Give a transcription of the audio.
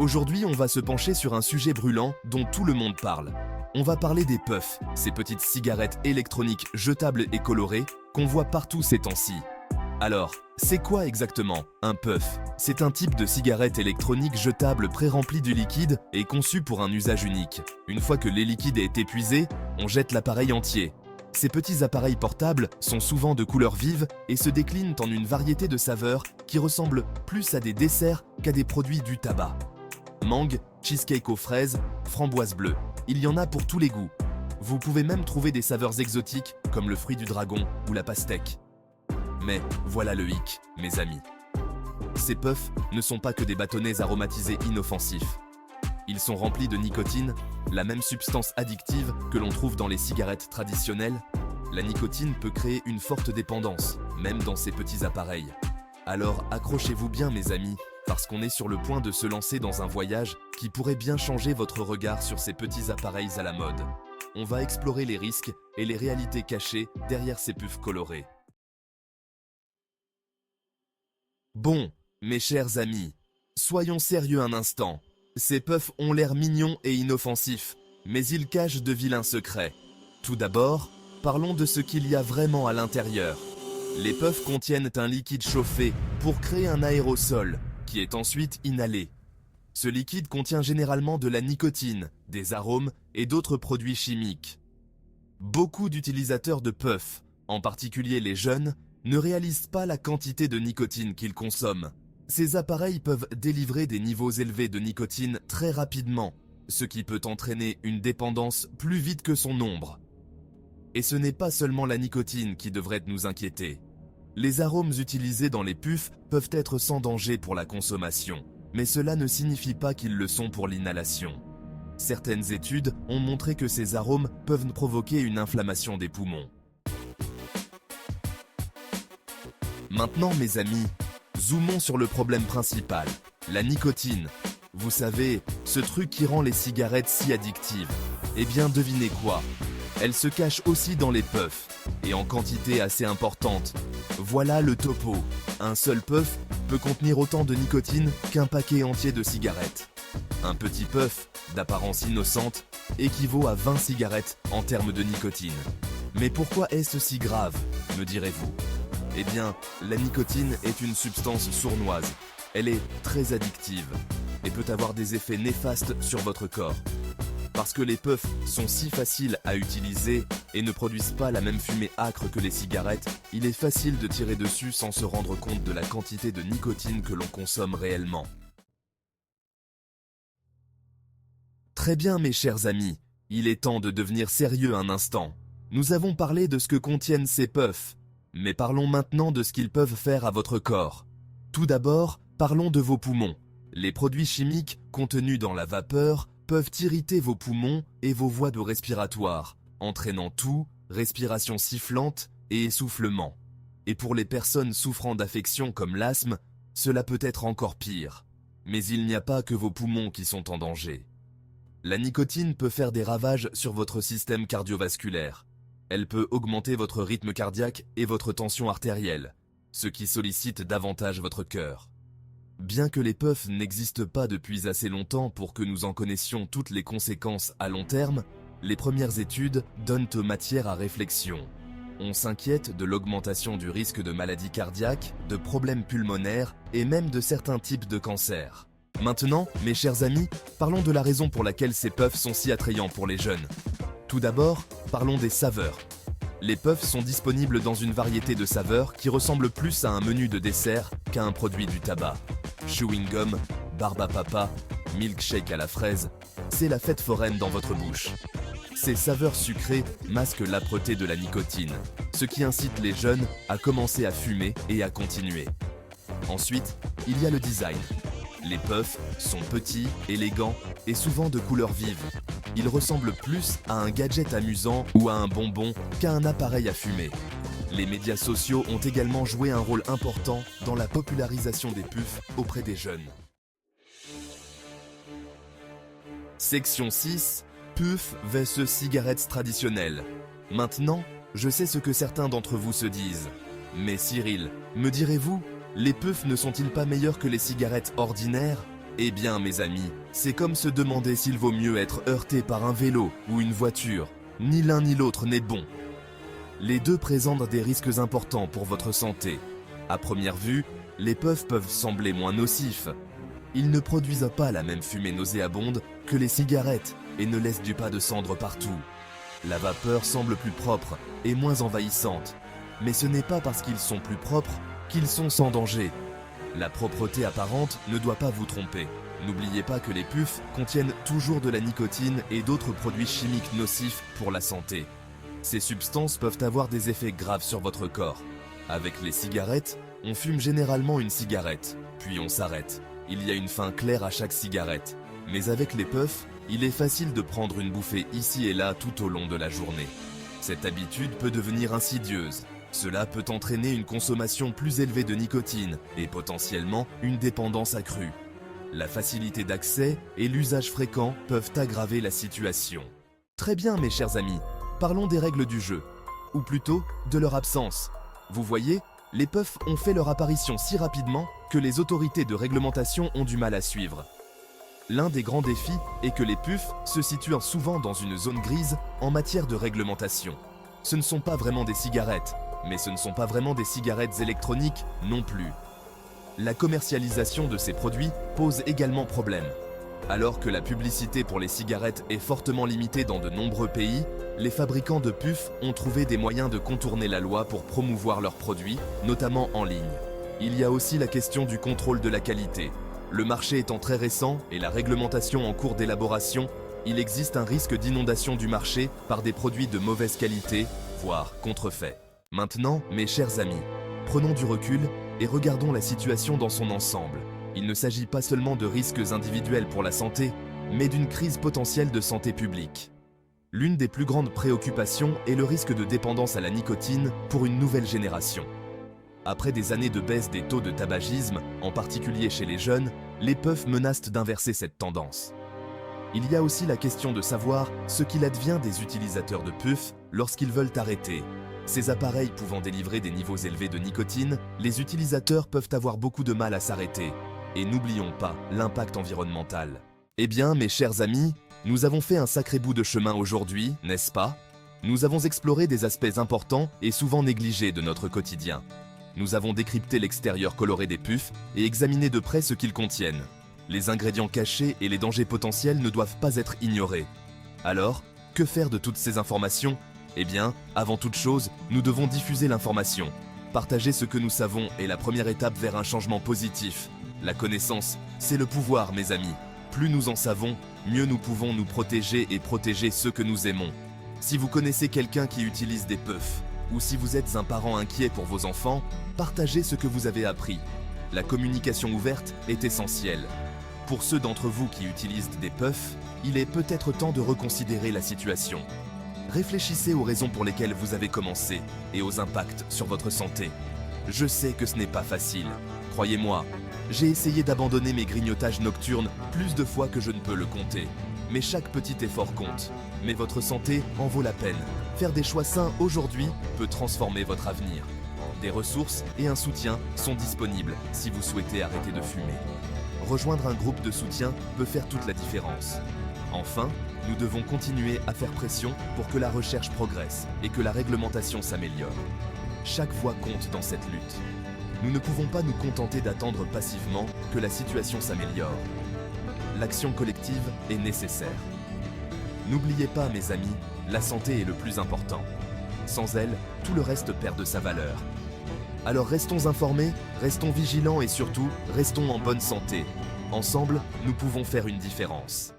Aujourd'hui, on va se pencher sur un sujet brûlant dont tout le monde parle. On va parler des puffs, ces petites cigarettes électroniques jetables et colorées qu'on voit partout ces temps-ci. Alors, c'est quoi exactement un puff? C'est un type de cigarette électronique jetable pré-remplie du liquide et conçu pour un usage unique. Une fois que les liquides est épuisé, on jette l'appareil entier. Ces petits appareils portables sont souvent de couleurs vives et se déclinent en une variété de saveurs qui ressemblent plus à des desserts qu'à des produits du tabac. Mangue, cheesecake aux fraises, framboise bleue. Il y en a pour tous les goûts. Vous pouvez même trouver des saveurs exotiques comme le fruit du dragon ou la pastèque. Mais voilà le hic, mes amis. Ces puffs ne sont pas que des bâtonnets aromatisés inoffensifs. Ils sont remplis de nicotine, la même substance addictive que l'on trouve dans les cigarettes traditionnelles. La nicotine peut créer une forte dépendance, même dans ces petits appareils. Alors accrochez-vous bien mes amis, parce qu'on est sur le point de se lancer dans un voyage qui pourrait bien changer votre regard sur ces petits appareils à la mode. On va explorer les risques et les réalités cachées derrière ces puffs colorées. Bon, mes chers amis, soyons sérieux un instant. Ces puffs ont l'air mignons et inoffensifs, mais ils cachent de vilains secrets. Tout d'abord, parlons de ce qu'il y a vraiment à l'intérieur. Les puffs contiennent un liquide chauffé pour créer un aérosol, qui est ensuite inhalé. Ce liquide contient généralement de la nicotine, des arômes et d'autres produits chimiques. Beaucoup d'utilisateurs de puffs, en particulier les jeunes, ne réalisent pas la quantité de nicotine qu'ils consomment. Ces appareils peuvent délivrer des niveaux élevés de nicotine très rapidement, ce qui peut entraîner une dépendance plus vite que son ombre. Et ce n'est pas seulement la nicotine qui devrait nous inquiéter. Les arômes utilisés dans les puffs peuvent être sans danger pour la consommation, mais cela ne signifie pas qu'ils le sont pour l'inhalation. Certaines études ont montré que ces arômes peuvent provoquer une inflammation des poumons. Maintenant, mes amis, zoomons sur le problème principal, la nicotine. Vous savez, ce truc qui rend les cigarettes si addictives. Eh bien, devinez quoi? Elle se cache aussi dans les puffs, et en quantité assez importante. Voilà le topo. Un seul puff peut contenir autant de nicotine qu'un paquet entier de cigarettes. Un petit puff, d'apparence innocente, équivaut à 20 cigarettes en termes de nicotine. Mais pourquoi est-ce si grave, me direz-vous? Eh bien, la nicotine est une substance sournoise. Elle est très addictive et peut avoir des effets néfastes sur votre corps. Parce que les puffs sont si faciles à utiliser et ne produisent pas la même fumée âcre que les cigarettes, il est facile de tirer dessus sans se rendre compte de la quantité de nicotine que l'on consomme réellement. Très bien mes chers amis, il est temps de devenir sérieux un instant. Nous avons parlé de ce que contiennent ces puffs. Mais parlons maintenant de ce qu'ils peuvent faire à votre corps. Tout d'abord, parlons de vos poumons. Les produits chimiques contenus dans la vapeur peuvent irriter vos poumons et vos voies de respiratoire, entraînant toux, respiration sifflante et essoufflement. Et pour les personnes souffrant d'affections comme l'asthme, cela peut être encore pire. Mais il n'y a pas que vos poumons qui sont en danger. La nicotine peut faire des ravages sur votre système cardiovasculaire. Elle peut augmenter votre rythme cardiaque et votre tension artérielle, ce qui sollicite davantage votre cœur. Bien que les puffs n'existent pas depuis assez longtemps pour que nous en connaissions toutes les conséquences à long terme, les premières études donnent matière à réflexion. On s'inquiète de l'augmentation du risque de maladies cardiaques, de problèmes pulmonaires et même de certains types de cancers. Maintenant, mes chers amis, parlons de la raison pour laquelle ces puffs sont si attrayants pour les jeunes. Tout d'abord, parlons des saveurs. Les puffs sont disponibles dans une variété de saveurs qui ressemblent plus à un menu de dessert qu'à un produit du tabac. Chewing gum, barbe à papa, milkshake à la fraise, c'est la fête foraine dans votre bouche. Ces saveurs sucrées masquent l'âpreté de la nicotine, ce qui incite les jeunes à commencer à fumer et à continuer. Ensuite, il y a le design. Les puffs sont petits, élégants et souvent de couleurs vives. Ils ressemblent plus à un gadget amusant ou à un bonbon qu'à un appareil à fumer. Les médias sociaux ont également joué un rôle important dans la popularisation des puffs auprès des jeunes. Section 6. Puffs vs cigarettes traditionnelles. Maintenant, je sais ce que certains d'entre vous se disent. Mais Cyril, me direz-vous, les puffs ne sont-ils pas meilleurs que les cigarettes ordinaires? Eh bien mes amis, c'est comme se demander s'il vaut mieux être heurté par un vélo ou une voiture. Ni l'un ni l'autre n'est bon. Les deux présentent des risques importants pour votre santé. À première vue, les puffs peuvent sembler moins nocifs. Ils ne produisent pas la même fumée nauséabonde que les cigarettes et ne laissent du pas de cendre partout. La vapeur semble plus propre et moins envahissante. Mais ce n'est pas parce qu'ils sont plus propres qu'ils sont sans danger. La propreté apparente ne doit pas vous tromper. N'oubliez pas que les puffs contiennent toujours de la nicotine et d'autres produits chimiques nocifs pour la santé. Ces substances peuvent avoir des effets graves sur votre corps. Avec les cigarettes, on fume généralement une cigarette, puis on s'arrête. Il y a une fin claire à chaque cigarette. Mais avec les puffs, il est facile de prendre une bouffée ici et là tout au long de la journée. Cette habitude peut devenir insidieuse. Cela peut entraîner une consommation plus élevée de nicotine et potentiellement une dépendance accrue. La facilité d'accès et l'usage fréquent peuvent aggraver la situation. Très bien mes chers amis, parlons des règles du jeu, ou plutôt de leur absence. Vous voyez, les puffs ont fait leur apparition si rapidement que les autorités de réglementation ont du mal à suivre. L'un des grands défis est que les puffs se situent souvent dans une zone grise en matière de réglementation. Ce ne sont pas vraiment des cigarettes, mais ce ne sont pas vraiment des cigarettes électroniques non plus. La commercialisation de ces produits pose également problème. Alors que la publicité pour les cigarettes est fortement limitée dans de nombreux pays, les fabricants de puffs ont trouvé des moyens de contourner la loi pour promouvoir leurs produits, notamment en ligne. Il y a aussi la question du contrôle de la qualité. Le marché étant très récent et la réglementation en cours d'élaboration, il existe un risque d'inondation du marché par des produits de mauvaise qualité, voire contrefaits. Maintenant, mes chers amis, prenons du recul et regardons la situation dans son ensemble. Il ne s'agit pas seulement de risques individuels pour la santé, mais d'une crise potentielle de santé publique. L'une des plus grandes préoccupations est le risque de dépendance à la nicotine pour une nouvelle génération. Après des années de baisse des taux de tabagisme, en particulier chez les jeunes, les puffs menacent d'inverser cette tendance. Il y a aussi la question de savoir ce qu'il advient des utilisateurs de puffs lorsqu'ils veulent arrêter. Ces appareils pouvant délivrer des niveaux élevés de nicotine, les utilisateurs peuvent avoir beaucoup de mal à s'arrêter. Et n'oublions pas l'impact environnemental. Eh bien, mes chers amis, nous avons fait un sacré bout de chemin aujourd'hui, n'est-ce pas? Nous avons exploré des aspects importants et souvent négligés de notre quotidien. Nous avons décrypté l'extérieur coloré des puffs et examiné de près ce qu'ils contiennent. Les ingrédients cachés et les dangers potentiels ne doivent pas être ignorés. Alors, que faire de toutes ces informations? Eh bien, avant toute chose, nous devons diffuser l'information. Partager ce que nous savons est la première étape vers un changement positif. La connaissance, c'est le pouvoir, mes amis. Plus nous en savons, mieux nous pouvons nous protéger et protéger ceux que nous aimons. Si vous connaissez quelqu'un qui utilise des puffs, ou si vous êtes un parent inquiet pour vos enfants, partagez ce que vous avez appris. La communication ouverte est essentielle. Pour ceux d'entre vous qui utilisent des puffs, il est peut-être temps de reconsidérer la situation. Réfléchissez aux raisons pour lesquelles vous avez commencé et aux impacts sur votre santé. Je sais que ce n'est pas facile. Croyez-moi, j'ai essayé d'abandonner mes grignotages nocturnes plus de fois que je ne peux le compter. Mais chaque petit effort compte. Mais votre santé en vaut la peine. Faire des choix sains aujourd'hui peut transformer votre avenir. Des ressources et un soutien sont disponibles si vous souhaitez arrêter de fumer. Rejoindre un groupe de soutien peut faire toute la différence. Enfin, nous devons continuer à faire pression pour que la recherche progresse et que la réglementation s'améliore. Chaque voix compte dans cette lutte. Nous ne pouvons pas nous contenter d'attendre passivement que la situation s'améliore. L'action collective est nécessaire. N'oubliez pas, mes amis, la santé est le plus important. Sans elle, tout le reste perd de sa valeur. Alors restons informés, restons vigilants et surtout, restons en bonne santé. Ensemble, nous pouvons faire une différence.